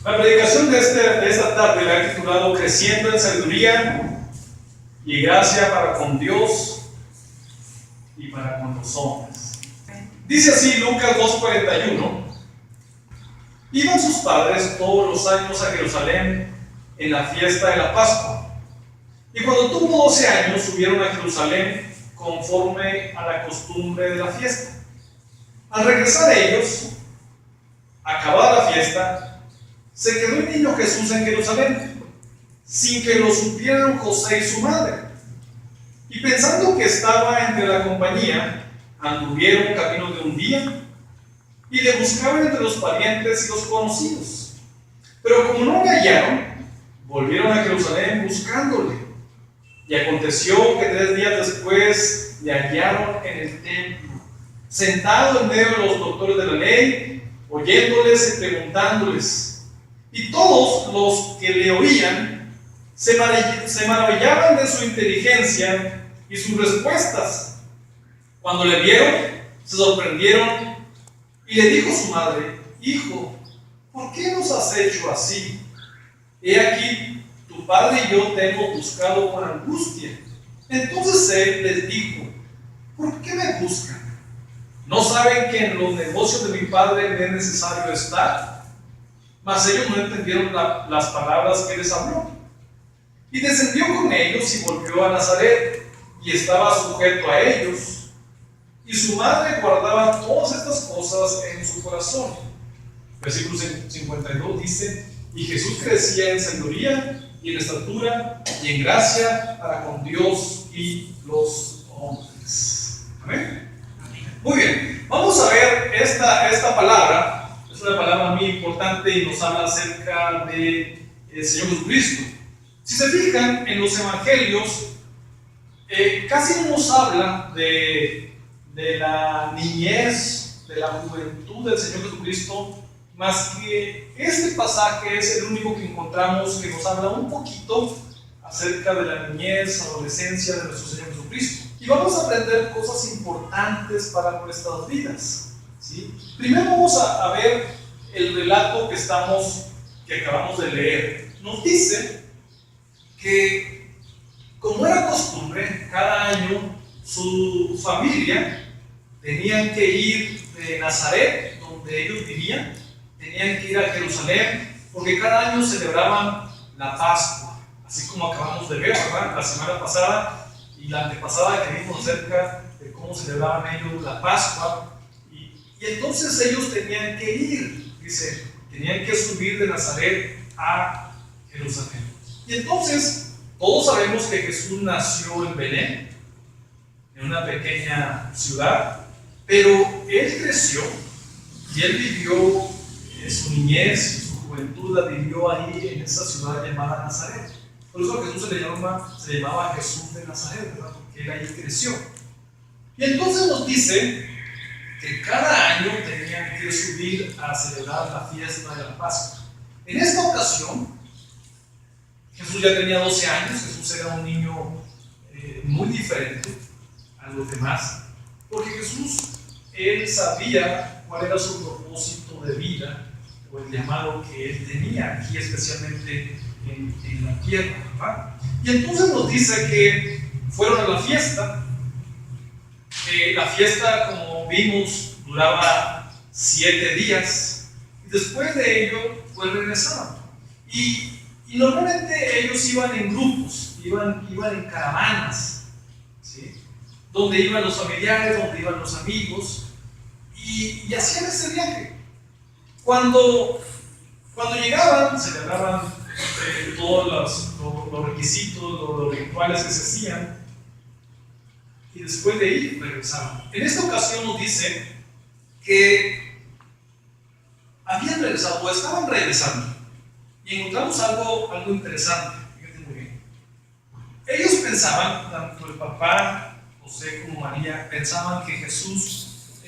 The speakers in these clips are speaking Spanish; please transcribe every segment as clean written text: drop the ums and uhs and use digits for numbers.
La predicación de esta tarde la he titulado Creciendo en sabiduría y gracia para con Dios y para con los hombres. Dice así Lucas 2:41: Iban sus padres todos los años a Jerusalén en la fiesta de la Pascua, y cuando tuvo 12 años subieron a Jerusalén conforme a la costumbre de la fiesta. Al regresar ellos, acabada la fiesta, se quedó el niño Jesús en Jerusalén, sin que lo supieran José y su madre. Y pensando que estaba entre la compañía, anduvieron camino de un día y le buscaban entre los parientes y los conocidos. Pero como no le hallaron, volvieron a Jerusalén buscándole. Y aconteció que 3 días después le hallaron en el templo, sentado en medio de los doctores de la ley, oyéndoles y preguntándoles. Y todos los que le oían se maravillaban de su inteligencia y sus respuestas. Cuando le vieron, se sorprendieron y le dijo su madre: Hijo, ¿por qué nos has hecho así? He aquí, tu padre y yo te hemos buscado con angustia. Entonces él les dijo: ¿por qué me buscan? ¿No saben que en los negocios de mi padre me es necesario estar? Mas ellos no entendieron las palabras que les habló. Y descendió con ellos y volvió a Nazaret, y estaba sujeto a ellos. Y su madre guardaba todas estas cosas en su corazón. Versículo 52 dice: y Jesús crecía en sabiduría y en estatura y en gracia para con Dios y los hombres. Amén. Muy bien, vamos a ver esta palabra. Es una palabra muy importante y nos habla acerca del Señor Jesucristo. Si se fijan en los evangelios, casi no nos habla de la niñez, de la juventud del Señor Jesucristo, más que este pasaje es el único que encontramos que nos habla un poquito acerca de la niñez, adolescencia de nuestro Señor Jesucristo. Y vamos a aprender cosas importantes para nuestras vidas, ¿sí? Primero vamos a ver el relato que acabamos de leer. Nos dice que, como era costumbre, cada año su familia tenían que ir de Nazaret, donde ellos vivían, tenían que ir a Jerusalén, porque cada año celebraban la Pascua, así como acabamos de ver, ¿verdad? La semana pasada y la antepasada que vimos acerca de cómo celebraban ellos la Pascua. Y entonces ellos tenían que ir, dice, tenían que subir de Nazaret a Jerusalén. Y entonces todos sabemos que Jesús nació en Belén, en una pequeña ciudad, pero él creció y él vivió su niñez y su juventud, la vivió ahí en esa ciudad llamada Nazaret. Por eso Jesús se llamaba Jesús de Nazaret, ¿verdad? Porque él ahí creció. Y entonces nos dice que cada año tenían que subir a celebrar la fiesta de la Pascua. En esta ocasión, Jesús ya tenía 12 años, Jesús era un niño muy diferente a los demás, porque Jesús, él sabía cuál era su propósito de vida, o el llamado que él tenía aquí, especialmente en la tierra, ¿verdad? Y entonces nos dice que fueron a la fiesta. La fiesta, como vimos, duraba 7 días, y después de ello, pues regresaban. Y normalmente ellos iban en grupos, iban en caravanas, ¿sí? Donde iban los familiares, donde iban los amigos, y hacían ese viaje. Cuando llegaban, celebraban todos los requisitos, los rituales que se hacían, y después de ahí regresaban. En esta ocasión nos dice que habían regresado o estaban regresando, y encontramos algo interesante. Fíjate muy bien. Ellos pensaban, tanto el papá José como María, pensaban que Jesús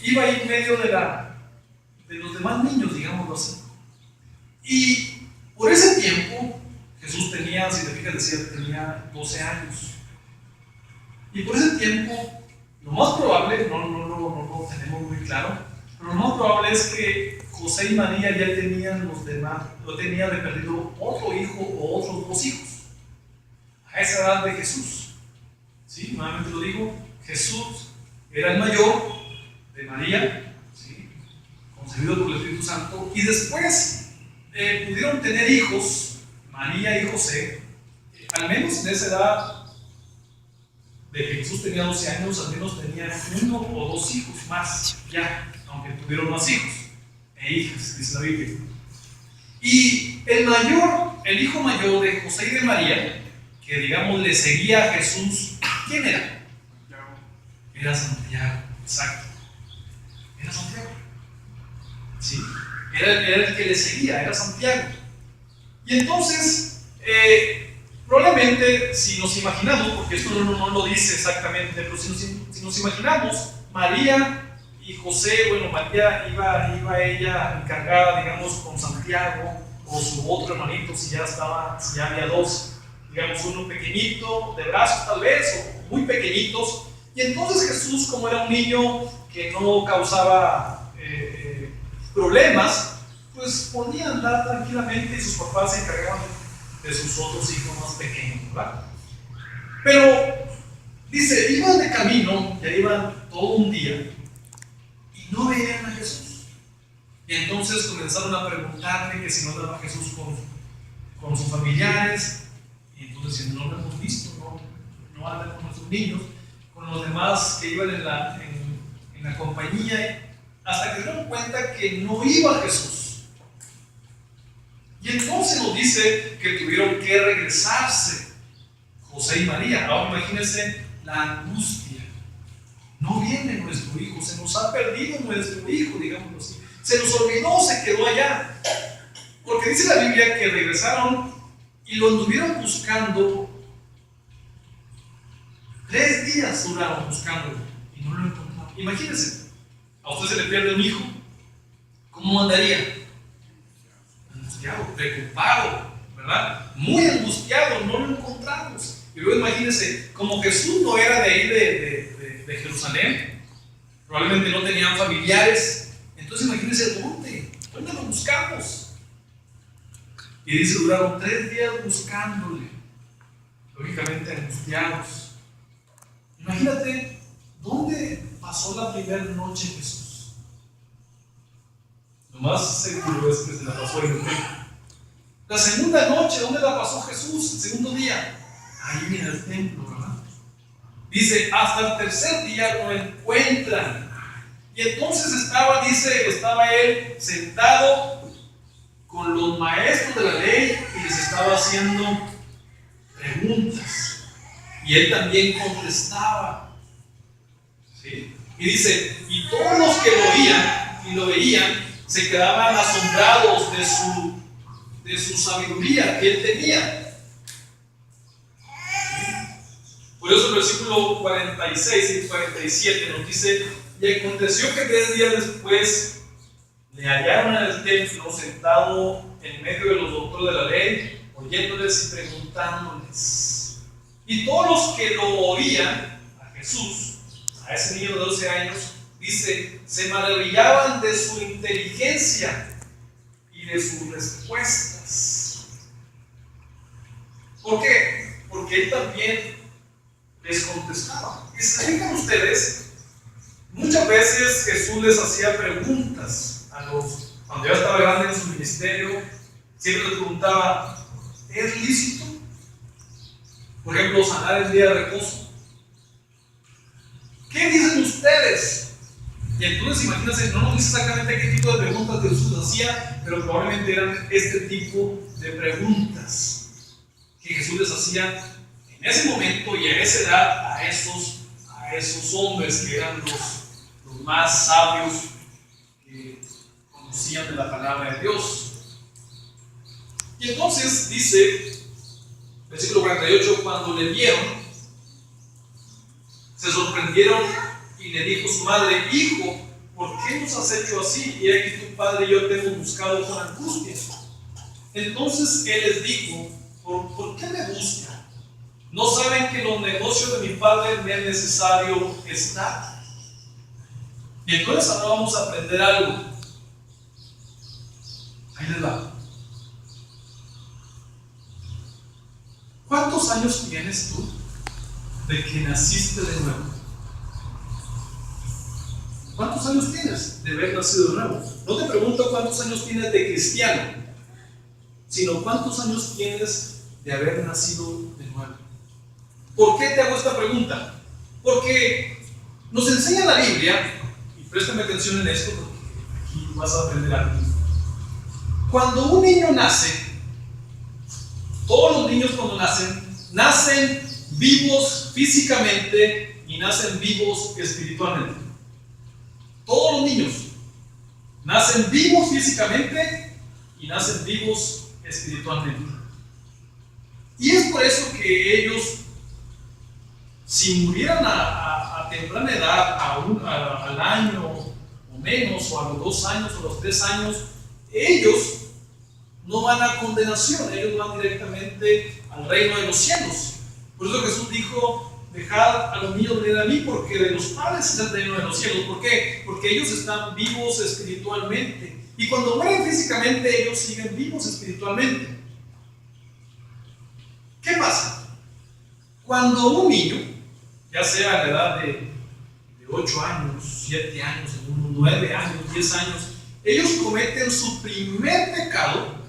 iba ahí en medio de los demás niños, digámoslo así. Y por ese tiempo Jesús tenía, si te fijas, decía, tenía 12 años. Y por ese tiempo, lo más probable, no lo tenemos muy claro, pero lo más probable es que José y María ya tenían los demás, no tenían de perdido otro hijo o otros dos hijos. A esa edad de Jesús. ¿Sí? Nuevamente lo digo, Jesús era el mayor de María, ¿sí? Concebido por el Espíritu Santo, y después pudieron tener hijos, María y José, al menos en esa edad de que Jesús tenía 12 años, al menos tenían uno o dos hijos más, ya, aunque tuvieron más hijos e hijas, dice la Biblia. Y el hijo mayor de José y de María, que digamos le seguía a Jesús, ¿quién era? Era Santiago, exacto. Era Santiago. ¿Sí? Era el que le seguía, era Santiago. Y entonces, probablemente, si nos imaginamos, porque esto no lo dice exactamente, pero si nos imaginamos, María y José, bueno, María iba ella encargada, digamos, con Santiago o su otro hermanito, si ya había dos, digamos, uno pequeñito, de brazos tal vez, o muy pequeñitos. Y entonces Jesús, como era un niño que no causaba problemas, pues podía andar tranquilamente y sus papás se encargaban de sus otros hijos más pequeños, ¿verdad? Pero dice, iban de camino, ya iban todo un día y no veían a Jesús. Y entonces comenzaron a preguntarle que si no andaba Jesús con sus familiares, y entonces decían, no lo hemos visto, no anda con nuestros niños, con los demás que iban en la compañía, hasta que se dieron cuenta que no iba Jesús. Y entonces nos dice que tuvieron que regresarse José y María. Ahora imagínense la angustia. No viene nuestro hijo, se nos ha perdido nuestro hijo, digámoslo así. Se nos olvidó, se quedó allá. Porque dice la Biblia que regresaron y lo anduvieron buscando. 3 días duraron buscándolo y no lo encontraron. Imagínense, a usted se le pierde un hijo, ¿cómo andaría? Angustiado, preocupado, ¿verdad? Muy angustiado, no lo encontramos. Y luego imagínense, como Jesús no era de ahí de Jerusalén, probablemente no tenían familiares, entonces imagínense ¿dónde lo buscamos? Y dice, duraron 3 días buscándole, lógicamente angustiados. Imagínate, ¿dónde pasó la primera noche Jesús? Lo más seguro es que se la pasó en el templo. La segunda noche, ¿dónde la pasó Jesús? El segundo día, ahí en el templo, ¿verdad? Dice, hasta el tercer día lo encuentran. Y entonces estaba él sentado con los maestros de la ley y les estaba haciendo preguntas. Y él también contestaba. ¿Sí? Y dice, y todos los que lo oían y lo veían se quedaban asombrados de su sabiduría que él tenía. ¿Sí? Por eso el versículo 46 y 47 nos dice, y aconteció que 3 días después le hallaron en el templo sentado en medio de los doctores de la ley, oyéndoles y preguntándoles. Y todos los que lo oían a Jesús, a ese niño de 12 años, dice, se maravillaban de su inteligencia y de sus respuestas. ¿Por qué? Porque él también les contestaba. Y se fijan ustedes, muchas veces Jesús les hacía preguntas cuando ya estaba grande en su ministerio, siempre les preguntaba, ¿es lícito? Por ejemplo, sanar el día de reposo. ¿Qué dicen ustedes? Y entonces imagínense, no nos dice exactamente qué tipo de preguntas Jesús hacía, pero probablemente eran este tipo de preguntas que Jesús les hacía en ese momento y a esa edad a esos hombres que eran los más sabios que conocían de la palabra de Dios. Y entonces dice, versículo 48, cuando le vieron, se sorprendieron y le dijo su madre, hijo, ¿por qué nos has hecho así? Y aquí tu padre y yo te hemos buscado con angustia. Entonces él les dijo, ¿por qué me buscan? ¿No saben que en los negocios de mi padre me es necesario estar? Y entonces ahora vamos a aprender algo. Ahí les va. ¿Cuántos años tienes tú de que naciste de nuevo? ¿Cuántos años tienes de haber nacido de nuevo? No te pregunto cuántos años tienes de cristiano, sino cuántos años tienes de haber nacido de nuevo. ¿Por qué te hago esta pregunta? Porque nos enseña la Biblia, y préstame atención en esto porque aquí vas a aprender algo. Cuando un niño nace, todos los niños cuando nacen vivos físicamente y nacen vivos espiritualmente. Todos los niños nacen vivos físicamente y nacen vivos espiritualmente. Y es por eso que ellos, si murieran a temprana edad, al año o menos, o a los 2 años o a los 3 años, ellos no van a condenación, ellos van directamente al reino de los cielos. Por eso Jesús dijo: dejad a los niños venir a mí, porque de los padres es el reino de los cielos. ¿Por qué? Porque ellos están vivos espiritualmente. Y cuando mueren físicamente, ellos siguen vivos espiritualmente. ¿Qué pasa? Cuando un niño, ya sea a la edad de 8 años, 7 años, 9 años, 10 años, ellos cometen su primer pecado,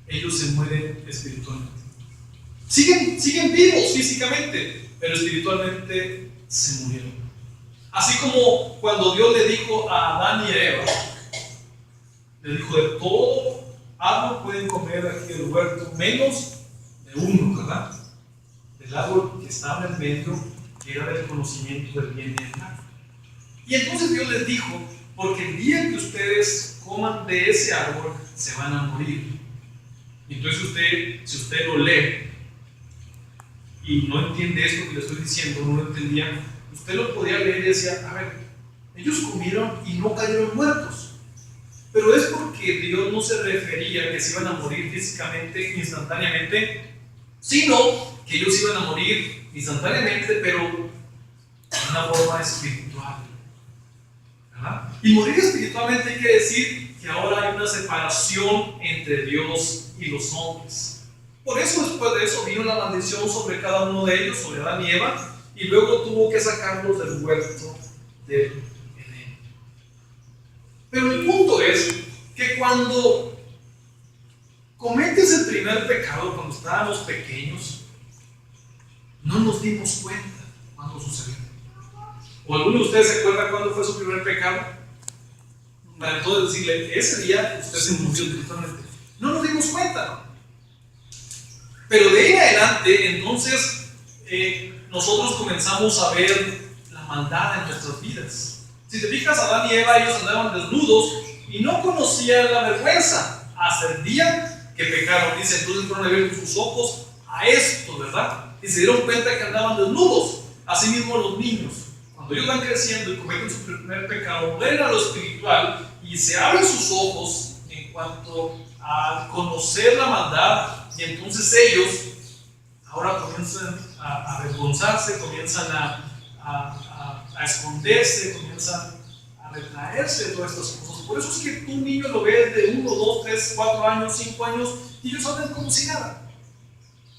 ellos se mueren espiritualmente. Siguen vivos físicamente, pero espiritualmente se murieron. Así como cuando Dios le dijo a Adán y a Eva, le dijo: de todo árbol pueden comer aquí del huerto, menos de uno, ¿verdad? Del árbol que estaba en medio, que era del conocimiento del bien y del mal. Y entonces Dios les dijo: porque el día que ustedes coman de ese árbol, se van a morir. Y entonces si usted lo lee y no entiende esto que le estoy diciendo, no lo entendía, usted lo podía leer y decía: a ver, ellos comieron y no cayeron muertos. Pero es porque Dios no se refería a que se iban a morir físicamente, instantáneamente, sino que ellos iban a morir instantáneamente, pero de una forma espiritual, ¿verdad? Y morir espiritualmente quiere decir que ahora hay una separación entre Dios y los hombres. Por eso después de eso vino la maldición sobre cada uno de ellos, sobre Adán y Eva, y luego tuvo que sacarlos del huerto de Edén. Pero el punto es que cuando cometes el primer pecado, cuando estábamos pequeños, no nos dimos cuenta cuando sucedió. ¿O alguno de ustedes se acuerda cuándo fue su primer pecado? Para entonces decirle: ese día usted se murió espiritualmente. No nos dimos cuenta. Pero de ahí en adelante, entonces, nosotros comenzamos a ver la maldad en nuestras vidas. Si te fijas, Adán y Eva, ellos andaban desnudos y no conocían la vergüenza hasta el día que pecaron. Dice: entonces fueron a ver con sus ojos a esto, ¿verdad? Y se dieron cuenta que andaban desnudos. Asimismo los niños, cuando ellos van creciendo y cometen su primer pecado, mueren a lo espiritual y se abren sus ojos en cuanto a conocer la maldad, y entonces ellos ahora comienzan a avergonzarse, comienzan a esconderse, comienzan a retraerse de todas estas cosas. Por eso es que tu niño lo ves de 1, 2, 3, 4 años, 5 años, y ellos andan como si nada.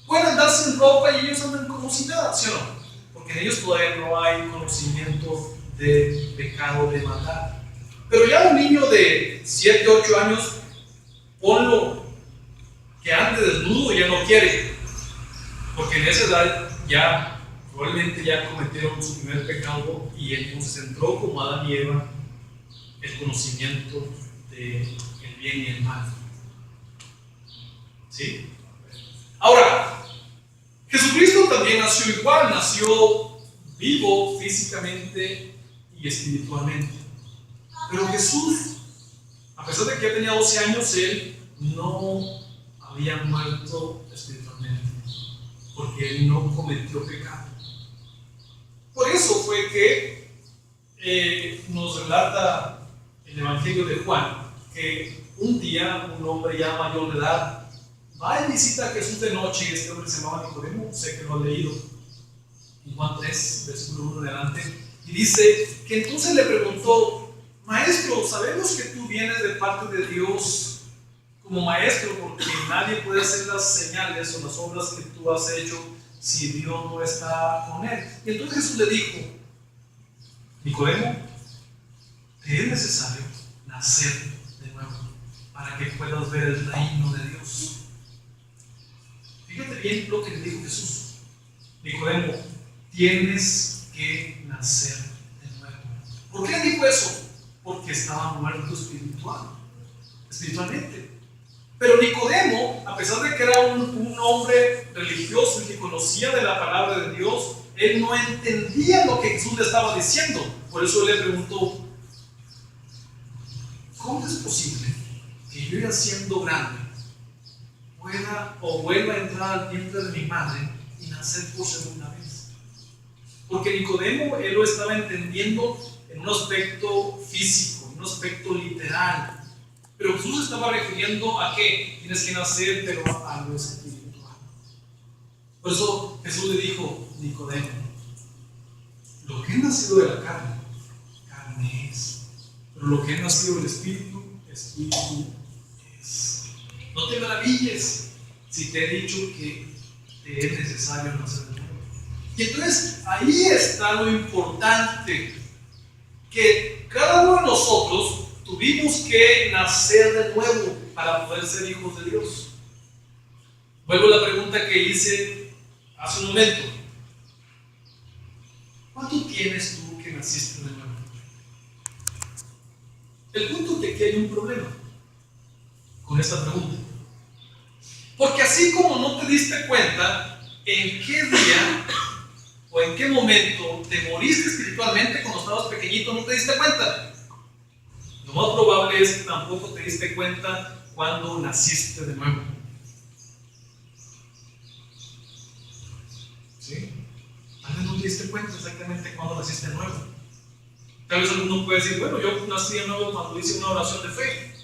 Pueden andar sin ropa y ellos andan como si nada, ¿sí o no? Porque en ellos todavía no hay conocimiento de pecado, de maldad. Pero ya un niño de 7, 8 años, ponlo que ande desnudo, ya no quiere, porque en esa edad ya probablemente ya cometieron su primer pecado, y entonces entró como Adán y Eva el conocimiento del bien y el mal. ¿Sí? Ahora, Jesucristo también nació igual, nació vivo físicamente y espiritualmente. Pero Jesús, a pesar de que ya tenía 12 años, él no había muerto espiritualmente, porque él no cometió pecado. Por eso fue que nos relata el Evangelio de Juan, que un día un hombre ya mayor de edad va y visita a Jesús de noche, y este hombre se llamaba Nicodemo, sé que lo han leído en Juan 3, versículo 1 en adelante, y dice que entonces le preguntó: maestro, sabemos que tú vienes de parte de Dios como maestro, porque nadie puede hacer las señales o las obras que tú has hecho si Dios no está con él. Y entonces Jesús le dijo: Nicodemo, te es necesario nacer de nuevo para que puedas ver el reino de Dios. Fíjate bien lo que le dijo Jesús: Nicodemo, tienes que nacer de nuevo. ¿Por qué le dijo eso? Porque estaba muerto espiritualmente. Pero Nicodemo, a pesar de que era un hombre religioso y que conocía de la palabra de Dios, él no entendía lo que Jesús le estaba diciendo. Por eso él le preguntó: ¿cómo es posible que yo, ya siendo grande, pueda o vuelva a entrar al vientre de mi madre y nacer por segunda vez? Porque Nicodemo, él lo estaba entendiendo en un aspecto físico, en un aspecto literal. Pero Jesús estaba refiriendo a que tienes que nacer, pero a lo espiritual. Por eso Jesús le dijo: Nicodemo, lo que es nacido de la carne, carne es. Pero lo que es nacido del Espíritu, Espíritu es. No te maravilles si te he dicho que te es necesario nacer de nuevo. Y entonces ahí está lo importante, que cada uno de nosotros tuvimos que nacer de nuevo para poder ser hijos de Dios. Vuelvo a la pregunta que hice hace un momento: ¿cuánto tienes tú que naciste de nuevo? El punto es que hay un problema con esta pregunta, porque así como no te diste cuenta en qué día o en qué momento te moriste espiritualmente cuando estabas pequeñito, no te diste cuenta, lo más probable es que tampoco te diste cuenta cuando naciste de nuevo. ¿Sí? Tal vez no te diste cuenta exactamente cuando naciste de nuevo. Tal vez alguno puede decir: bueno, yo nací de nuevo cuando hice una oración de fe.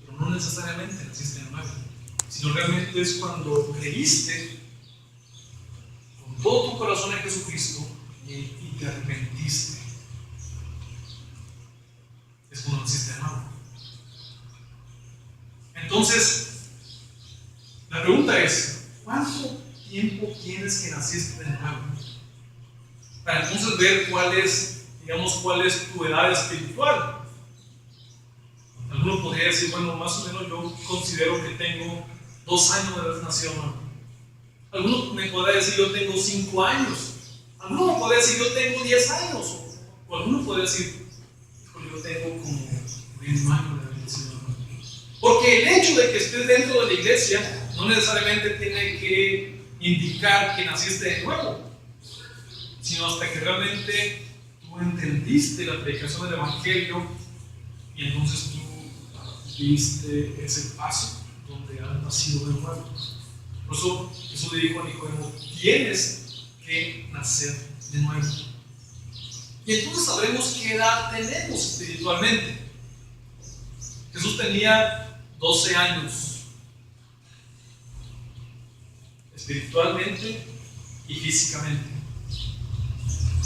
Pero no necesariamente naciste de nuevo, sino realmente es cuando creíste con todo tu corazón en Jesucristo y te arrepentiste. Es cuando naciste de nuevo. Entonces, la pregunta es: ¿cuánto tiempo tienes que naciste de nuevo? Para entonces ver cuál es tu edad espiritual. Algunos podrían decir: bueno, más o menos yo considero que tengo 2 años de haber nacido nuevo. Algunos me podrían decir: yo tengo 5 años. Algunos me podrían decir: yo tengo 10 años. O algunos podrían decir: yo tengo como 20 años de haber nacido nuevo. Porque el hecho de que estés dentro de la iglesia no necesariamente tiene que indicar que naciste de nuevo, sino hasta que realmente tú entendiste la predicación del Evangelio y entonces tú diste ese paso donde has nacido de nuevo. Por eso Jesús le dijo a Nicodemo: tienes que nacer de nuevo. Y entonces sabremos qué edad tenemos espiritualmente. Jesús tenía 12 años espiritualmente y físicamente.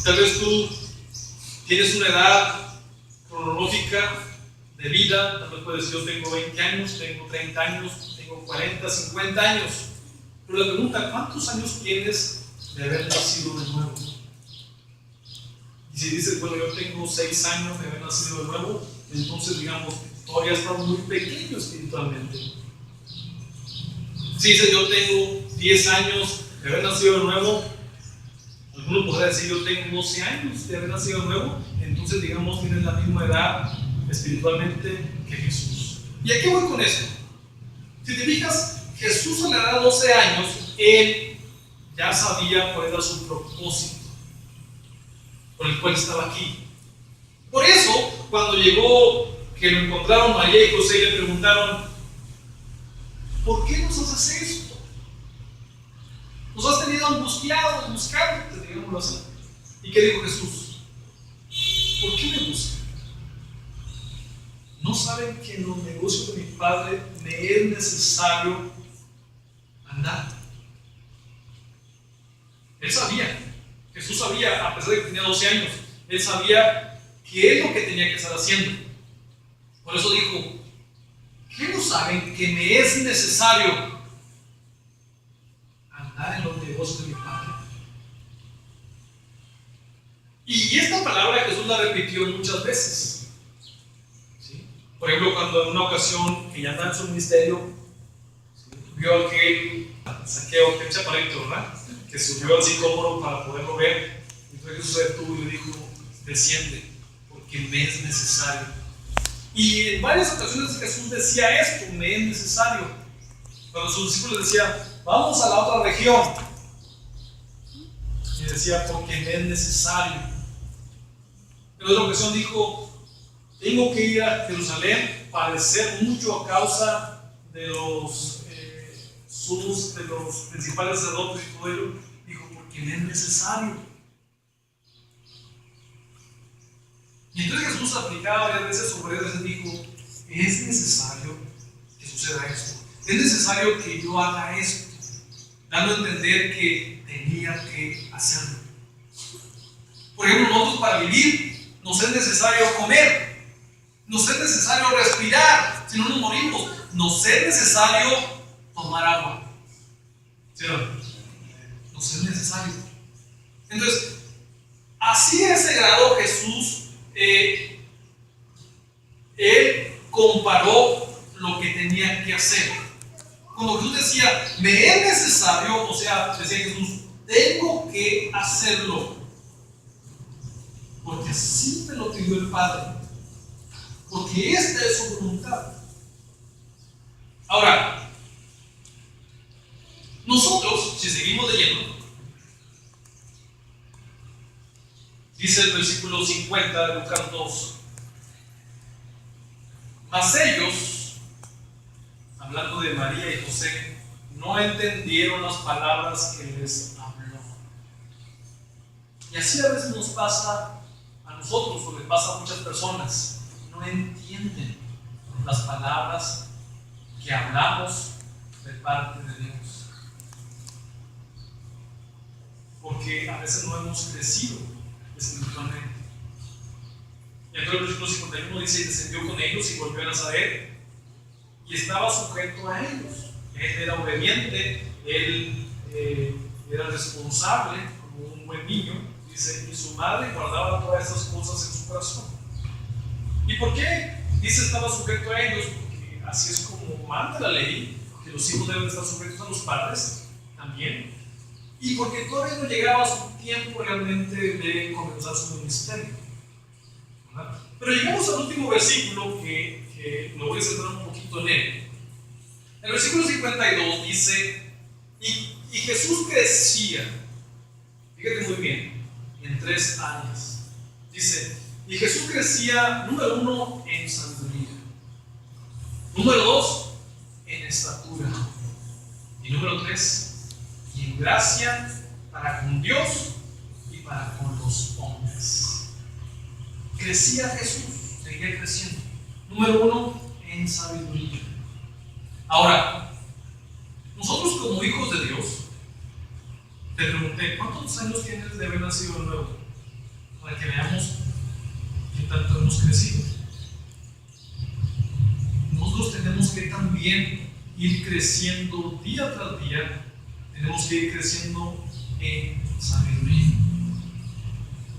Tal vez tú tienes una edad cronológica de vida. Tal vez puedes decir: yo tengo 20 años, tengo 30 años, tengo 40, 50 años. Pero la pregunta: ¿cuántos años tienes de haber nacido de nuevo? Y si dices: bueno, yo tengo 6 años de haber nacido de nuevo, entonces digamos, todavía estás muy pequeño espiritualmente. Si dices: yo tengo 10 años de haber nacido de nuevo, algunos podrían decir: yo tengo 12 años de haber nacido de nuevo, entonces digamos, tienes la misma edad espiritualmente que Jesús. ¿Y a qué voy con esto? Si te fijas, Jesús a la edad de 12 años, él ya sabía cuál era su propósito por el cual estaba aquí. Por eso, cuando llegó, que lo encontraron María y José y le preguntaron: ¿por qué nos haces esto? Nos has tenido angustiados, buscándote, digámoslo así. ¿Y qué dijo Jesús? ¿Por qué me buscan? ¿No saben que en los negocios de mi Padre me es necesario andar? Él sabía, Jesús sabía, a pesar de que tenía 12 años, él sabía qué es lo que tenía que estar haciendo. Por eso dijo, ¿qué no saben que me es necesario andar en los negocios de mi Padre? Y esta palabra Jesús la repitió muchas veces. ¿Sí? Por ejemplo, cuando en una ocasión que ya andaba en su ministerio, ¿sí?, vio aquel saqueo, que chaparrito, ¿verdad?, que subió al sicómoro para poderlo ver. Entonces Jesús se detuvo y le dijo, desciende, porque me es necesario. Y en varias ocasiones Jesús decía esto, me es necesario. Cuando sus discípulos decían, vamos a la otra región, y decía, porque me es necesario. En otra ocasión dijo, tengo que ir a Jerusalén, padecer mucho a causa de los principales sacerdotes y todo ello. Dijo, porque me es necesario. Y entonces Jesús aplicaba varias veces sobre eso y dijo, es necesario que suceda esto. Es necesario que yo haga esto, dando a entender que tenía que hacerlo. Por ejemplo, nosotros para vivir nos es necesario comer, nos es necesario respirar, si no nos morimos, nos es necesario tomar agua. ¿Sí o no? Nos es necesario. Entonces, así a ese grado Jesús, él comparó lo que tenía que hacer. Cuando Jesús decía, me es necesario, o sea, decía Jesús, tengo que hacerlo, porque así me lo pidió el Padre, porque esta es su voluntad. Ahora, nosotros, si seguimos leyendo, dice el versículo 50 de Lucas 2, mas ellos, hablando de María y José, no entendieron las palabras que les habló. Y así a veces nos pasa a nosotros, o le pasa a muchas personas, no entienden las palabras que hablamos de parte de Dios. Porque a veces no hemos crecido espiritualmente. Y entonces el versículo 51 dice, y descendió con ellos y volvió a Nazaret, y estaba sujeto a ellos. Él era obediente, él era responsable como un buen niño, dice, y su madre guardaba todas esas cosas en su corazón. ¿Y por qué dice estaba sujeto a ellos? Porque así es como manda la ley, que los hijos deben estar sujetos a los padres también, y porque todavía no llegaba su tiempo realmente de comenzar su ministerio, ¿verdad? Pero llegamos al último versículo que me voy a centrar un poquito en él. El versículo 52 dice, y Jesús crecía, fíjate muy bien, en 3 áreas. Dice, y Jesús crecía, número 1, en sabiduría, número 2, en estatura, y número 3, y en gracia para con Dios y para con los hombres. Crecía Jesús, seguía creciendo. Número 1, en sabiduría. Ahora, nosotros como hijos de Dios, te pregunté, ¿cuántos años tienes de haber nacido de nuevo? Para que veamos qué tanto hemos crecido. Nosotros tenemos que también ir creciendo día tras día. Tenemos que ir creciendo en sabiduría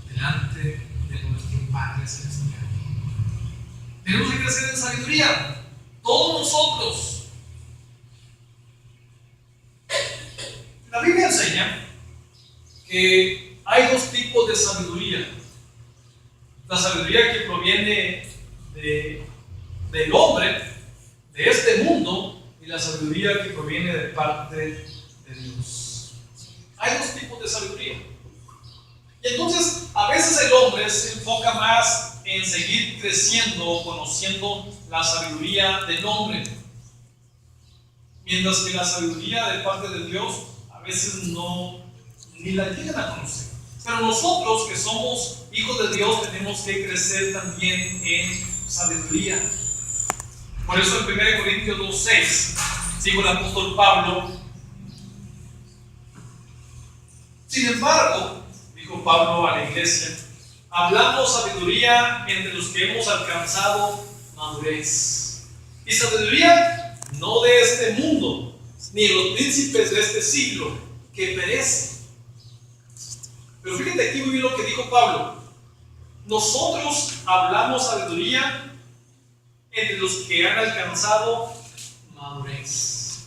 delante de nuestro Padre Celestial. Tenemos que crecer en sabiduría, todos nosotros. La Biblia enseña que hay 2 tipos de sabiduría. La sabiduría que proviene del hombre, de este mundo, y la sabiduría que proviene de parte de Dios. Hay 2 tipos de sabiduría. Y entonces, a veces el hombre se enfoca más en seguir creciendo, conociendo la sabiduría del hombre, mientras que la sabiduría de parte de Dios a veces ni la llegan a conocer. Pero nosotros que somos hijos de Dios tenemos que crecer también en sabiduría. Por eso en 1 Corintios 2:6 dijo el apóstol Pablo, sin embargo, dijo Pablo a la iglesia, hablamos sabiduría entre los que hemos alcanzado madurez. Y sabiduría no de este mundo, ni de los príncipes de este siglo, que perecen. Pero fíjate aquí muy bien lo que dijo Pablo. Nosotros hablamos sabiduría entre los que han alcanzado madurez.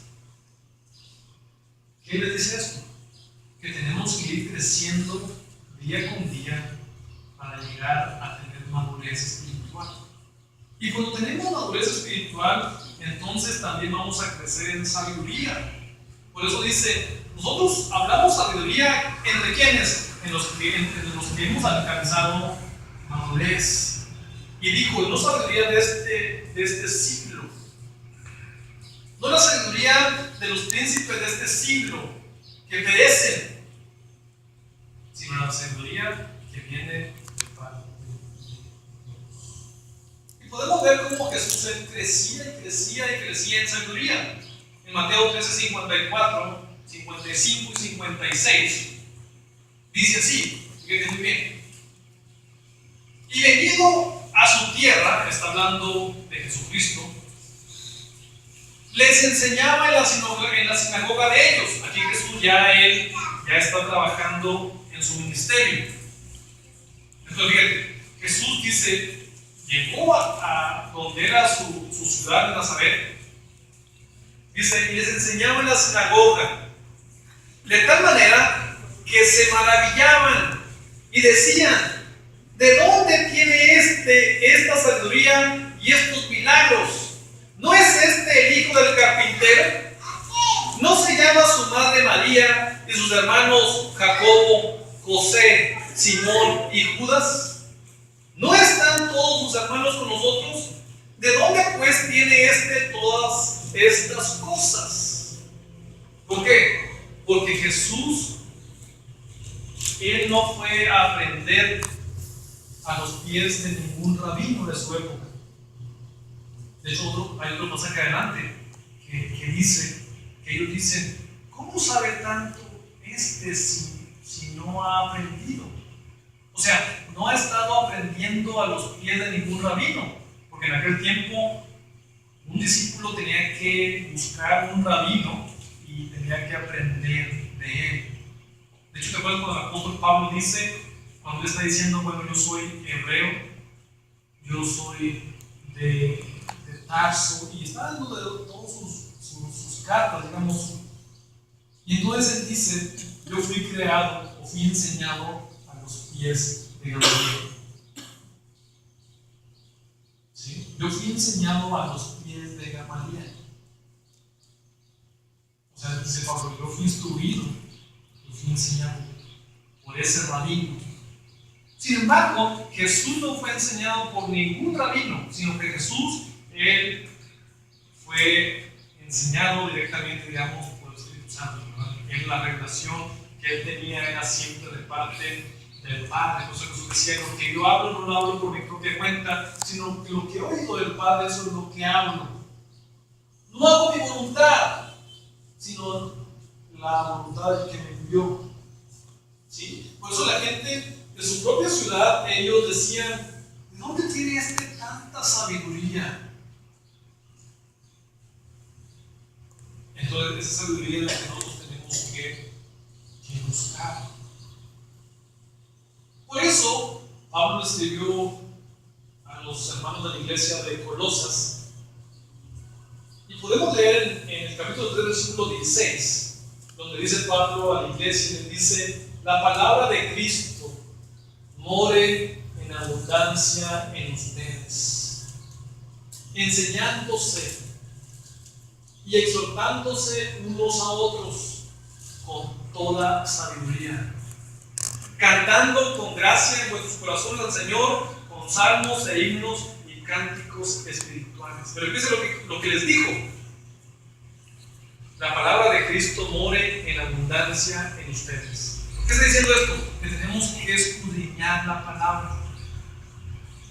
¿Qué les dice esto? Que tenemos que ir creciendo día con día para llegar a tener madurez espiritual. Y cuando tenemos madurez espiritual, entonces también vamos a crecer en sabiduría. Por eso dice, nosotros hablamos sabiduría ¿entre quiénes? Entre los que hemos alcanzado madurez. Y dijo, no sabiduría de este siglo, no la sabiduría de los príncipes de este siglo que perecen, sino la sabiduría que viene de parte de Dios. Y podemos ver cómo Jesús crecía y crecía y crecía en sabiduría. En Mateo 13, 54, 55 y 56 dice así, fíjate muy bien. Y venido a su tierra, está hablando de Jesucristo, les enseñaba en la sinagoga de ellos. Aquí Jesús ya está trabajando en su ministerio. Entonces fíjate, Jesús dice, llegó a donde era su ciudad de Nazaret. Dice, y les enseñaba en la sinagoga, de tal manera que se maravillaban y decían, ¿de dónde tiene esta sabiduría y estos milagros? ¿No es este el hijo del carpintero? ¿No se llama su madre María y sus hermanos Jacobo, José, Simón y Judas? ¿No están todos sus hermanos con nosotros? ¿De dónde pues tiene todas estas cosas? ¿Por qué? Porque Jesús, Él no fue a aprender a los pies de ningún rabino de su época. De hecho, hay otro pasaje adelante que dice, que ellos dicen, ¿cómo sabe tanto si no ha aprendido? O sea, no ha estado aprendiendo a los pies de ningún rabino, porque en aquel tiempo un discípulo tenía que buscar un rabino y tenía que aprender de él. De hecho, ¿te acuerdas cuando el apóstol Pablo dice, cuando él está diciendo, bueno, yo soy hebreo, yo soy de Tarso, y está dando de todas sus cartas, digamos, y entonces él dice, yo fui creado o fui enseñado a los pies de Gamaliel. ¿Sí? Yo fui enseñado a los pies de Gamaliel. O sea, dice Pablo, yo fui instruido, yo fui enseñado por ese rabino. Sin embargo, Jesús no fue enseñado por ningún rabino, sino que Jesús, Él fue enseñado directamente, digamos, por el Espíritu Santo, ¿verdad? En la revelación que Él tenía era siempre de parte del Padre. Entonces Jesús decía, lo que yo hablo no lo hablo por mi propia cuenta, sino que lo que oigo del Padre, eso es lo que hablo. No hago mi voluntad, sino la voluntad del que me envió. ¿Sí? Por eso la gente de su propia ciudad, ellos decían, ¿de dónde tiene tanta sabiduría? Entonces esa sabiduría es la que nosotros tenemos que buscar. Por eso Pablo escribió a los hermanos de la iglesia de Colosas, y podemos leer en el capítulo 3, versículo 16, donde dice Pablo a la iglesia y le dice, la palabra de Cristo more en abundancia en ustedes, enseñándose y exhortándose unos a otros con toda sabiduría, cantando con gracia en vuestros corazones al Señor con salmos e himnos y cánticos espirituales. Pero fíjense lo que les dijo: la palabra de Cristo more en abundancia en ustedes. ¿Qué está diciendo esto? Que tenemos que escudriñar la palabra.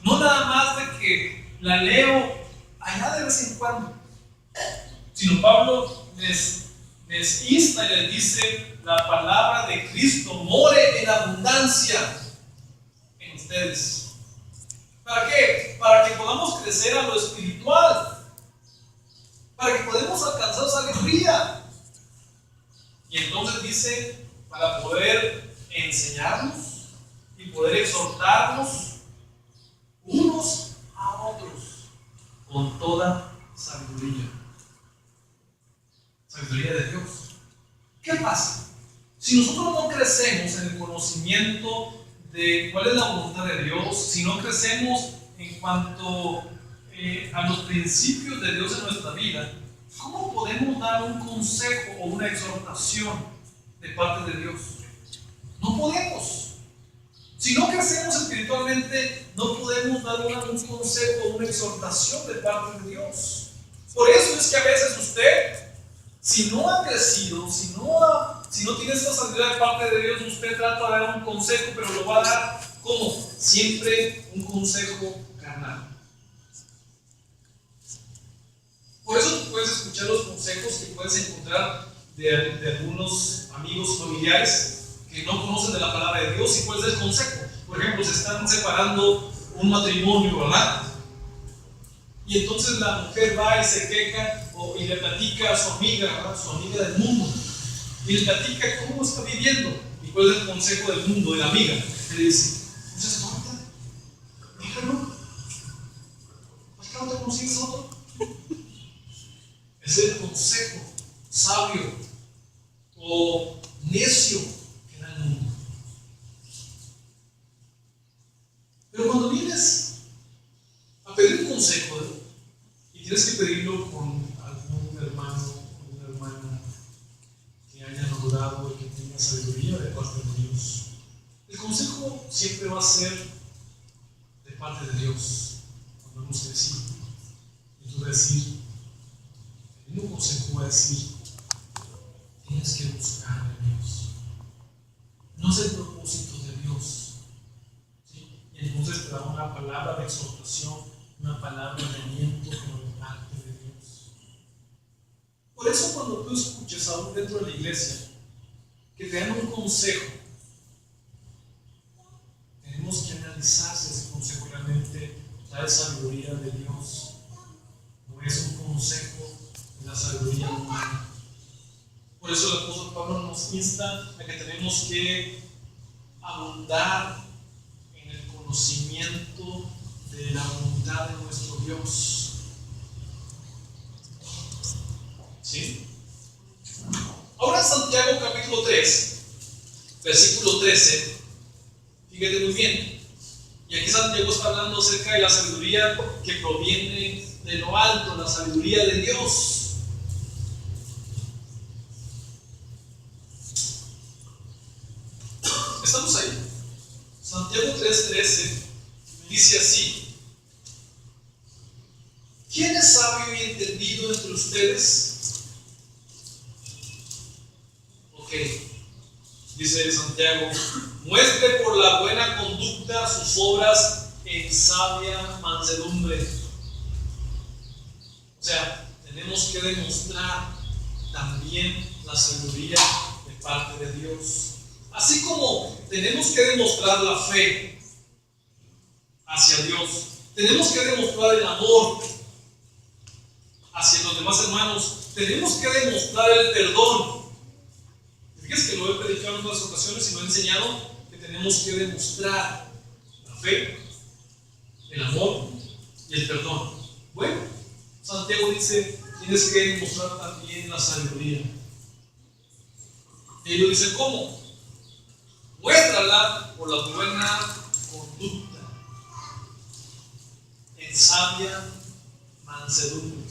No nada más de que la leo allá de vez en cuando, sino Pablo les insta y les dice, la palabra de Cristo more en abundancia en ustedes. ¿Para qué? Para que podamos crecer a lo espiritual. Para que podamos alcanzar sabiduría. Y entonces dice, para poder enseñarnos y poder exhortarnos unos a otros con toda sabiduría. Sabiduría de Dios. ¿Qué pasa? Si nosotros no crecemos en el conocimiento de cuál es la voluntad de Dios, si no crecemos en cuanto a los principios de Dios en nuestra vida, ¿cómo podemos dar un consejo o una exhortación de parte de Dios? No podemos. Si no crecemos espiritualmente, no podemos dar un consejo o una exhortación de parte de Dios. Por eso es que a veces usted, si no ha crecido, si no tiene esta sabiduría de parte de Dios, usted trata de dar un consejo, pero lo va a dar como siempre un consejo carnal. Por eso tú puedes escuchar los consejos que puedes encontrar de algunos amigos familiares que no conocen de la palabra de Dios y cuál es el consejo. Por ejemplo, se están separando un matrimonio, ¿verdad? Y entonces la mujer va y se queja y le platica a su amiga, ¿verdad? Su amiga del mundo, y le platica cómo está viviendo y cuál es el consejo del mundo, de la amiga. Y le dice: no seas tonta, déjalo, ¿por qué no te consigues otro? Ese es el consejo sabio o necio que da el mundo. Pero cuando vienes a pedir un consejo y tienes que pedirlo con algún hermano o una hermana que haya madurado y que tenga sabiduría de parte de Dios, el consejo siempre va a ser de parte de Dios cuando hemos crecido. Y tú vas a decir, el mismo consejo va a decir: tienes que buscar a Dios. No es el propósito de Dios. Y entonces te da una palabra de exhortación, una palabra de aliento como de parte de Dios. Por eso cuando tú escuches aún dentro de la iglesia que te dan un consejo, tenemos que analizar si ese consejo realmente trae sabiduría de Dios o es un consejo de la sabiduría humana. Por eso el apóstol Pablo nos insta a que tenemos que abundar en el conocimiento de la voluntad de nuestro Dios. ¿Sí? Ahora Santiago capítulo 3, versículo 13, fíjate muy bien. Y aquí Santiago está hablando acerca de la sabiduría que proviene de lo alto, la sabiduría de Dios. ¿Estamos ahí? Santiago 3:13 dice así: ¿quién es sabio y entendido entre ustedes? Ok, dice Santiago: muestre por la buena conducta sus obras en sabia mansedumbre. O sea, tenemos que demostrar también la sabiduría de parte de Dios. Así como tenemos que demostrar la fe hacia Dios, tenemos que demostrar el amor hacia los demás hermanos, tenemos que demostrar el perdón. Fíjense que lo he predicado en otras ocasiones y lo he enseñado, que tenemos que demostrar la fe, el amor y el perdón. Bueno, Santiago dice: tienes que demostrar también la sabiduría. Y lo dice: ¿cómo? Muéstrala por la buena conducta, en sabia mansedumbre.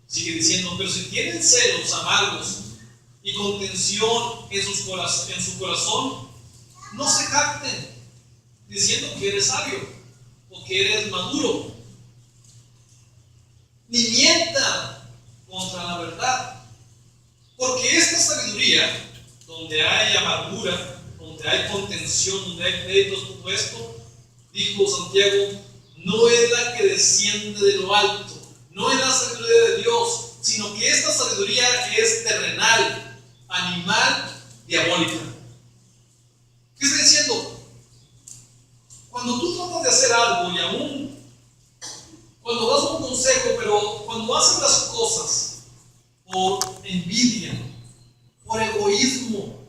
Sigue diciendo: pero si tienen celos amargos y contención en su corazón, no se jacten diciendo que eres sabio o que eres maduro, ni mientan contra la verdad, porque esta sabiduría, donde hay amargura, donde hay contención, donde hay pleitos, todo esto, dijo Santiago, no es la que desciende de lo alto, no es la sabiduría de Dios, sino que esta sabiduría es terrenal, animal, diabólica. ¿Qué está diciendo? tratas de hacer algo y aún cuando das un consejo, pero cuando haces las cosas por envidia, por egoísmo,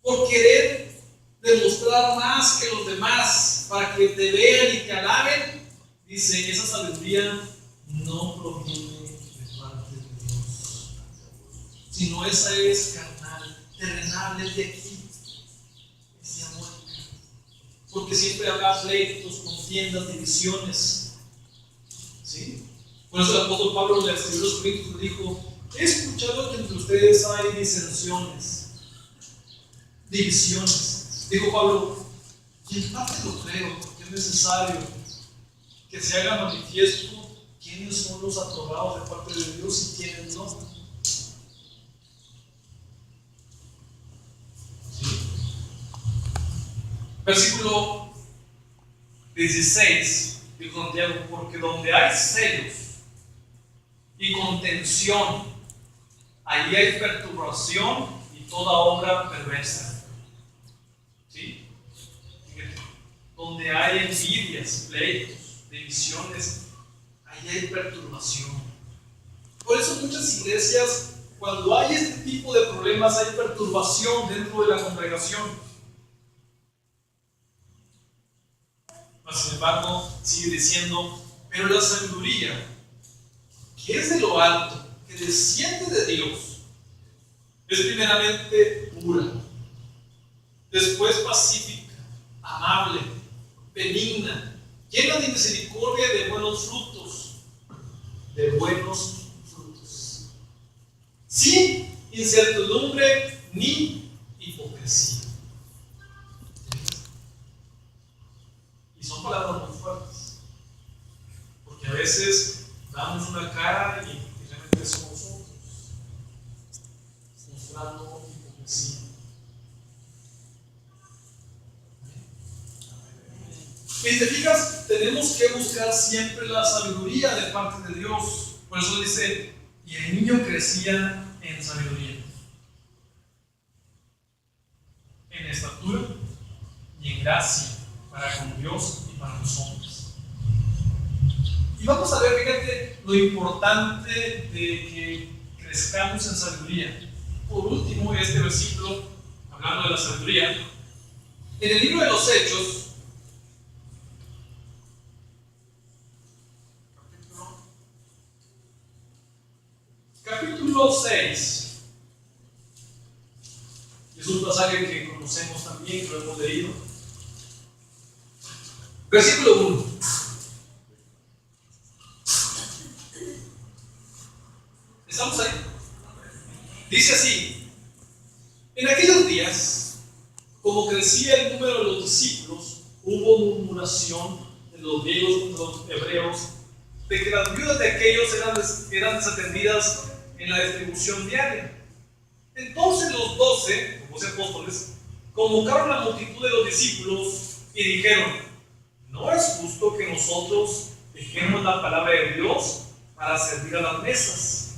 por querer demostrar más que los demás para que te vean y te alaben, dice, esa sabiduría no proviene de parte de Dios, sino esa es carnal, terrenal, es de aquí, es de amor. Porque siempre habrá pleitos, contiendas, divisiones. ¿Sí? Por eso el apóstol Pablo le escribió a los Corintios y dijo: he escuchado que entre ustedes hay disensiones, divisiones. Dijo Pablo: y en parte lo creo, porque es necesario que se haga manifiesto quiénes son los aprobados de parte de Dios y quiénes no. ¿Sí? Versículo 16, dijo Santiago: porque donde hay celos y contención, allí hay perturbación y toda obra perversa. ¿Sí? Donde hay envidias, pleitos, divisiones, allí hay perturbación. Por eso muchas iglesias, cuando hay este tipo de problemas, hay perturbación dentro de la congregación. Sin embargo, sigue diciendo: pero la sabiduría, que es de lo alto, que desciende de Dios, es primeramente pura, después pacífica, amable, benigna, llena de misericordia y de buenos frutos, sin incertidumbre ni hipocresía. Y son palabras muy fuertes, porque a veces damos una cara y realmente somos otros, mostrando hipocresía. Y si te fijas, tenemos que buscar siempre la sabiduría de parte de Dios. Por eso dice: y el niño crecía en sabiduría, en estatura y en gracia para con Dios y para los hombres. Y vamos a ver, fíjate, lo importante de que crezcamos en sabiduría. Por último, este versículo, hablando de la sabiduría, en el libro de los Hechos, capítulo 6, es un pasaje que conocemos también, que lo hemos leído. Versículo 1. ¿Estamos ahí? Dice así: en aquellos días, como crecía el número de los discípulos, hubo murmuración de los griegos contra los hebreos, de que las viudas de aquellos eran desatendidas en la distribución diaria. Entonces los 12 apóstoles convocaron a la multitud de los discípulos y dijeron: no es justo que nosotros dejemos la palabra de Dios para servir a las mesas.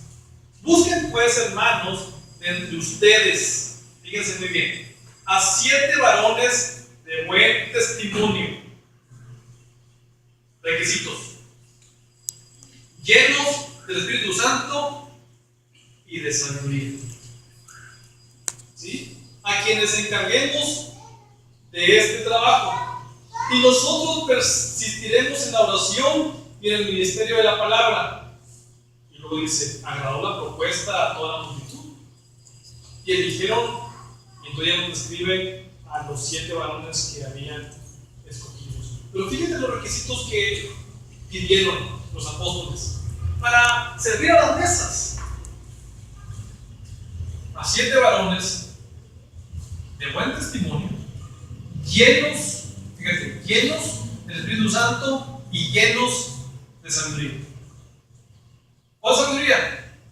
Busquen pues, hermanos, de entre ustedes, fíjense muy bien, a 7 varones de buen testimonio. Requisitos: llenos del Espíritu Santo y de sabiduría. ¿Sí? A quienes encarguemos de este trabajo. Y nosotros persistiremos en la oración y en el ministerio de la palabra. Y luego dice: agradó la propuesta a toda la multitud. Y eligieron, y entonces ya nos describe a los 7 varones que habían escogido. Pero fíjense los requisitos que pidieron los apóstoles para servir a las mesas. A 7 varones de buen testimonio, llenos, fíjate, llenos del Espíritu Santo y llenos de sabiduría. ¿Cuál sabiduría?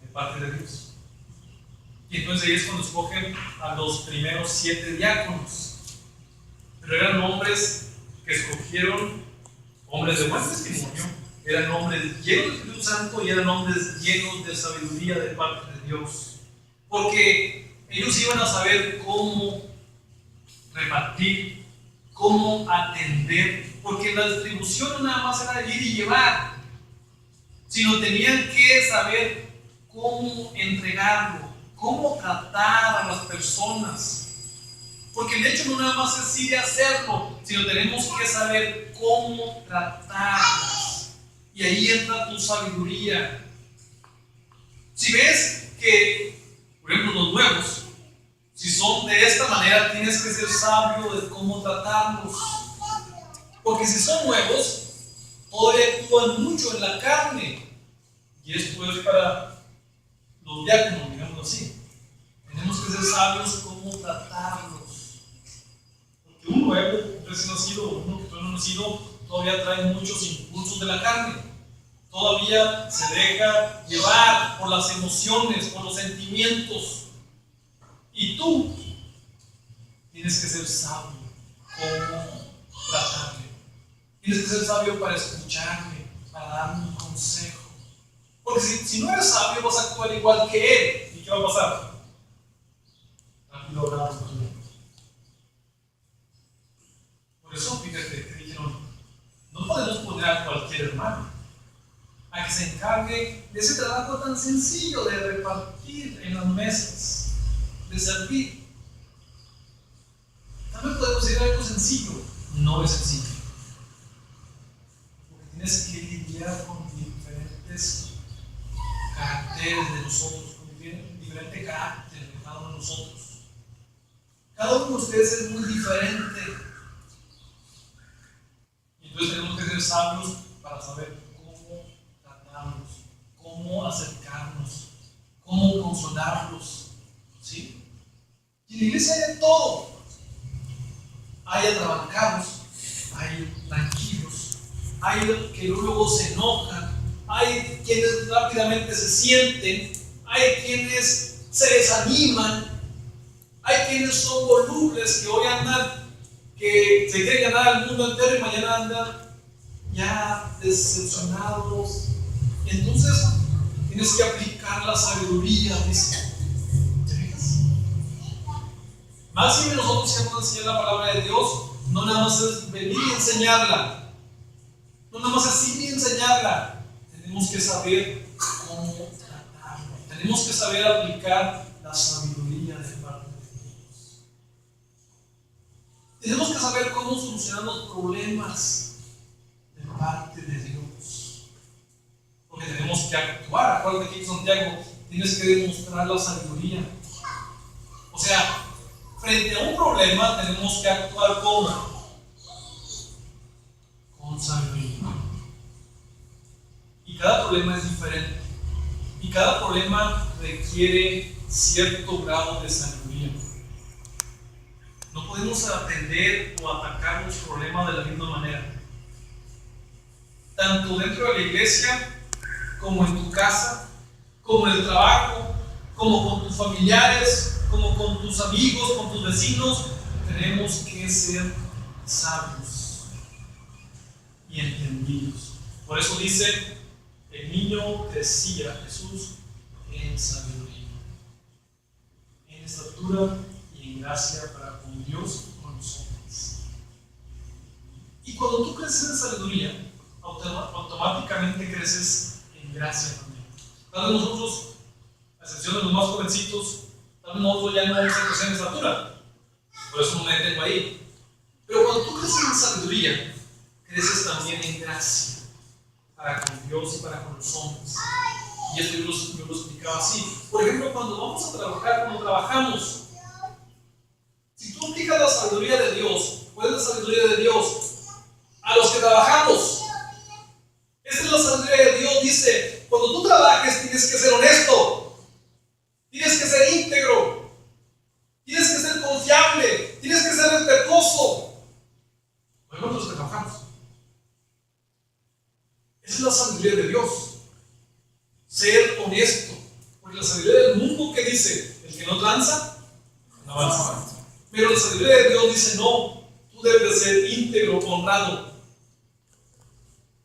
De parte de Dios. Y entonces ahí es cuando escogen a los primeros 7 diáconos. Pero eran hombres que escogieron, hombres de buen testimonio, eran hombres llenos del Espíritu Santo y eran hombres llenos de sabiduría de parte de Dios. Porque ellos iban a saber cómo repartir, cómo atender, porque la distribución no nada más era ir y llevar, sino tenían que saber cómo entregarlo, cómo tratar a las personas. Porque el hecho no nada más es ir y hacerlo, sino tenemos que saber cómo tratarlas. Y ahí entra tu sabiduría. Si ves que, por ejemplo, los nuevos, si son de esta manera, tienes que ser sabio de cómo tratarlos. Porque si son nuevos, todavía actúan mucho en la carne. Y esto es para los diáconos, digámoslo así. Tenemos que ser sabios cómo tratarlos. Porque un nuevo, un recién nacido, uno que todavía no ha nacido, todavía trae muchos impulsos de la carne. Todavía se deja llevar por las emociones, por los sentimientos. Y tú tienes que ser sabio cómo tratarle. Tienes que ser sabio para escucharle, para darle un consejo. Porque si no eres sabio, vas a actuar igual que él. ¿Y qué va a pasar? Rápido hablamos también. Por eso, fíjate que dijeron, no podemos poner a cualquier hermano a que se encargue de ese trabajo tan sencillo de repartir en las mesas, de servir. También podemos decir algo sencillo, no es sencillo. Porque tienes que lidiar con diferentes caracteres de nosotros, con diferente carácter de cada uno de nosotros. Cada uno de ustedes es muy diferente. Y entonces tenemos que ser sabios para saber cómo tratarlos, cómo acercarnos, cómo consolarlos. ¿Sí? Y en la iglesia hay de todo. Hay atrabancados, hay tranquilos, hay que luego se enojan, hay quienes rápidamente se sienten, hay quienes se desaniman, hay quienes son volubles que hoy andan, que se quieren ganar al mundo entero y mañana andan ya decepcionados. Entonces tienes que aplicar la sabiduría, dice. ¿Te fijas? Más si nosotros queremos enseñar la palabra de Dios, no nada más es venir y enseñarla, no nada más es ir y enseñarla. Tenemos que saber cómo tratarlo, tenemos que saber aplicar la sabiduría de parte de Dios. Tenemos que saber cómo solucionar los problemas de parte de Dios, porque tenemos que actuar. Acuérdate que en Santiago tienes que demostrar la sabiduría. O sea, frente a un problema tenemos que actuar con sabiduría. Y cada problema es diferente. Y cada problema requiere cierto grado de sabiduría. No podemos atender o atacar los problemas de la misma manera. Tanto dentro de la iglesia, como en tu casa, como en el trabajo, como con tus familiares, como con tus amigos, con tus vecinos, tenemos que ser sabios y entendidos. Por eso dice, el niño crecía, Jesús, en sabiduría, en estatura y en gracia para con Dios y con los hombres. Y cuando tú creces en sabiduría, automáticamente creces en gracia también. Tal vez nosotros, a excepción de los más jovencitos, tal vez nosotros ya no vamos a crecer en estatura, por eso no me detengo ahí. Pero cuando tú creces en sabiduría, creces también en gracia para con Dios y para con los hombres. Y esto yo lo explicaba así. Por ejemplo, cuando vamos a trabajar, cuando trabajamos, si tú aplicas la sabiduría de Dios, ¿cuál es la sabiduría de Dios? A los que trabajamos. Esa es la sabiduría de Dios. Dice, cuando tú trabajes tienes que ser honesto, tienes que ser íntegro, tienes que ser confiable, tienes que ser respetuoso. Bueno, los que trabajamos. Esa es la sabiduría de Dios. Ser honesto. Porque la sabiduría del mundo que dice, el que no tranza, no avanza. Pero la sabiduría de Dios dice, no, tú debes de ser íntegro, honrado.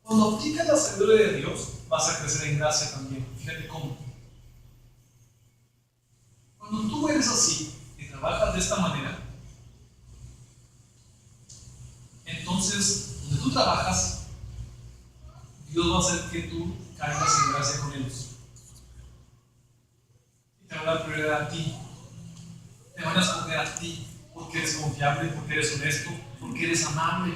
Cuando aplicas la sabiduría de Dios, vas a crecer en gracia también. Fíjate cómo. Cuando tú eres así y trabajas de esta manera, entonces, donde tú trabajas, Dios va a hacer que tú caigas en gracia con ellos. Y te van a dar prioridad a ti. Te van a escoger a ti porque eres confiable, porque eres honesto, porque eres amable.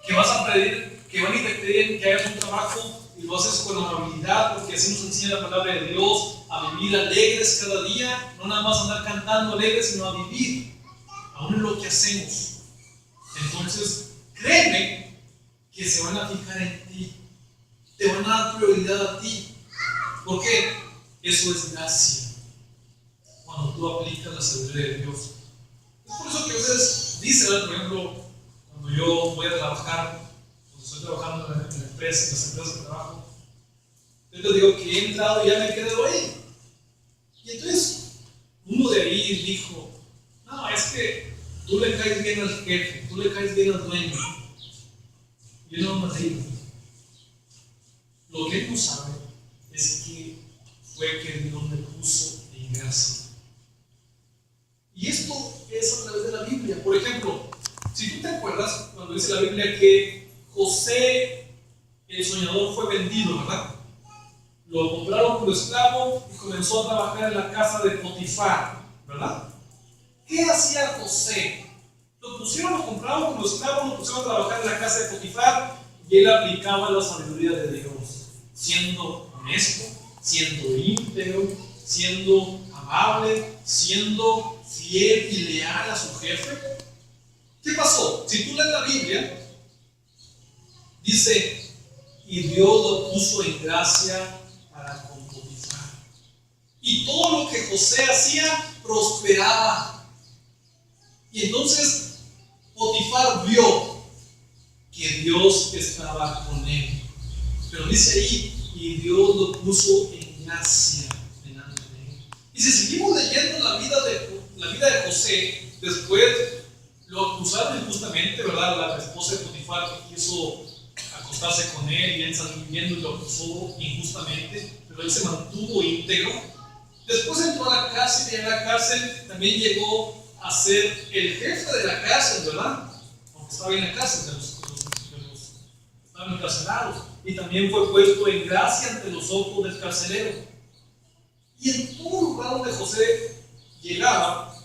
Que vas a pedir, que van y te piden que hagas un trabajo y lo haces con amabilidad, porque así nos enseña la palabra de Dios, a vivir alegres cada día, no nada más andar cantando alegres, sino a vivir, aún en lo que hacemos. Entonces, créeme que se van a fijar en ti, te van a dar prioridad a ti. ¿Por qué? Eso es gracia. Cuando tú aplicas la sabiduría de Dios. Es por eso que a veces dice, por ejemplo, cuando yo voy a trabajar, cuando estoy trabajando en las empresas de trabajo, yo les digo que he entrado y ya me he quedado ahí. Y entonces, uno de ahí dijo, no, es que tú le caes bien al jefe, tú le caes bien al dueño. Y yo no me digo, lo que él no sabe es que fue que Dios me puso en gracia. Y esto es a través de la Biblia. Por ejemplo, si tú te acuerdas cuando dice la Biblia que José, el soñador, fue vendido, ¿verdad? Lo compraron como esclavo y comenzó a trabajar en la casa de Potifar, ¿verdad? ¿Qué hacía José? Lo compraron como esclavo, lo pusieron a trabajar en la casa de Potifar y él aplicaba la sabiduría de Dios, siendo honesto, siendo íntegro, siendo amable, siendo fiel y leal a su jefe. ¿Qué pasó? Si tú lees la Biblia, dice, y Dios lo puso en gracia para con Potifar. Y todo lo que José hacía prosperaba. Y entonces Potifar vio que Dios estaba con él. Pero dice ahí, y Dios lo puso en gracia delante de él. Y si seguimos leyendo la vida de José, después lo acusaron injustamente, ¿verdad? La esposa de Potifar que quiso acostarse con él y él salió viviendo y lo acusó injustamente, pero él se mantuvo íntegro. Después entró a la cárcel y en la cárcel también llegó a ser el jefe de la cárcel, ¿verdad? Aunque estaba en la cárcel de los estaban encarcelados. Y también fue puesto en gracia ante los ojos del carcelero. Y en todo lugar donde José llegaba,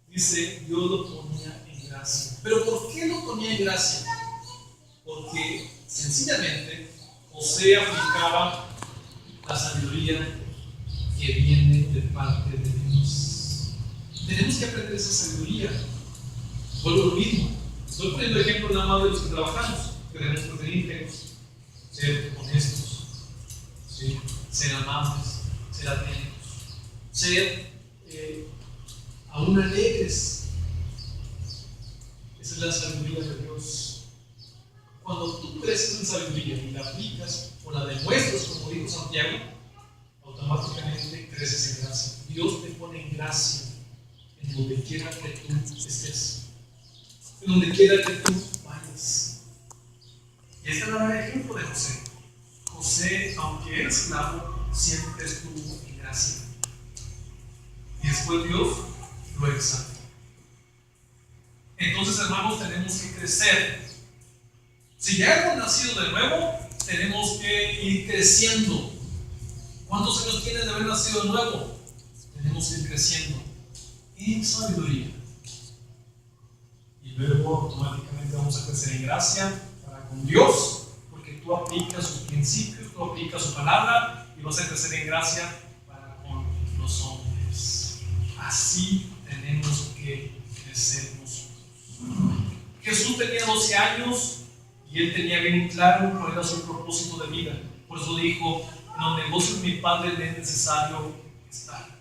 dice, Dios lo ponía en gracia. ¿Pero por qué lo ponía en gracia? Porque sencillamente José aplicaba la sabiduría que viene de parte de Dios. Tenemos que aprender esa sabiduría. Vuelvo a lo mismo. Estoy poniendo ejemplo nada más de los que trabajamos, que tenemos que ser íntegros, ser honestos, ¿sí? Ser amables, ser atentos, ser aún alegres. Esa es la sabiduría de Dios. Cuando tú creces en sabiduría y la aplicas o la demuestras, como dijo Santiago, automáticamente creces en gracia. Dios te pone en gracia en donde quiera que tú estés, en donde quiera que tú vayas. Y este era el ejemplo de José. José, aunque era esclavo, siempre estuvo en gracia. Y después Dios lo exaltó. Entonces, hermanos, tenemos que crecer. Si ya hemos nacido de nuevo, tenemos que ir creciendo. ¿Cuántos años tienes de haber nacido de nuevo? Tenemos que ir creciendo en sabiduría. Y luego automáticamente vamos a crecer en gracia para con Dios, porque tú aplicas sus principios, tú aplicas su palabra y vas a crecer en gracia para con los hombres. Así tenemos que crecer nosotros. Jesús tenía 12 años y él tenía bien claro cuál era su propósito de vida. Por eso dijo, en los negocios de mi padre le es necesario estar.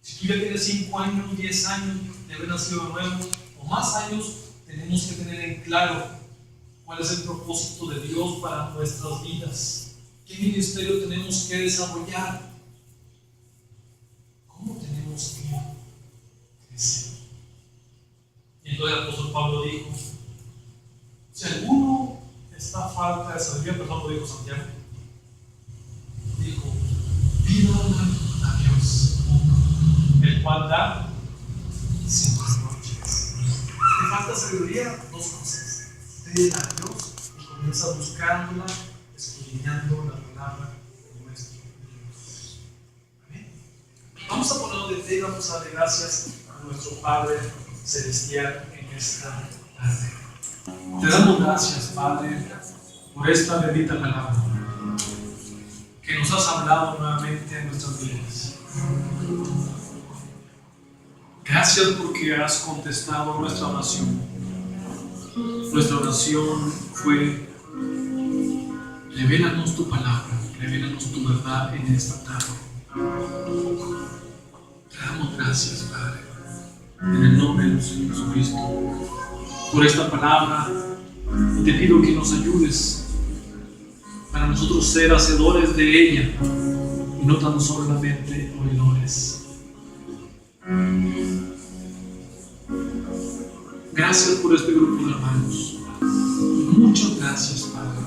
Si tú ya tienes 5 años, 10 años de haber nacido de nuevo o más años, tenemos que tener en claro cuál es el propósito de Dios para nuestras vidas. ¿Qué ministerio tenemos que desarrollar? ¿Cómo tenemos que crecer? Y entonces el apóstol Pablo dijo, si alguno está falta de sabiduría, perdón, lo dijo Santiago, dijo, pidan a Dios, el cual da sin reproches. Te falta sabiduría, dos cosas. Pídela a Dios y comienza buscándola, escudriñando la palabra de nuestro Dios. Amén. Vamos a ponernos de pie y vamos a darle gracias a nuestro Padre Celestial en esta tarde. Te damos gracias, Padre, por esta bendita palabra que nos has hablado nuevamente en nuestras vidas. Gracias porque has contestado nuestra oración. Nuestra oración fue: revélanos tu palabra, revélanos tu verdad en esta tarde. Te damos gracias, Padre, en el nombre del Señor Jesucristo, por esta palabra, y te pido que nos ayudes para nosotros ser hacedores de ella y no tan solamente oidores. Gracias por este grupo de hermanos. Muchas gracias, Padre.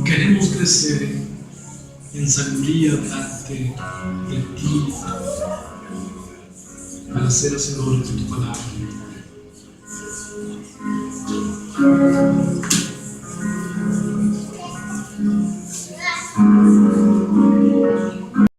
Queremos crecer en sabiduría delante de ti para ser hacedores de tu palabra.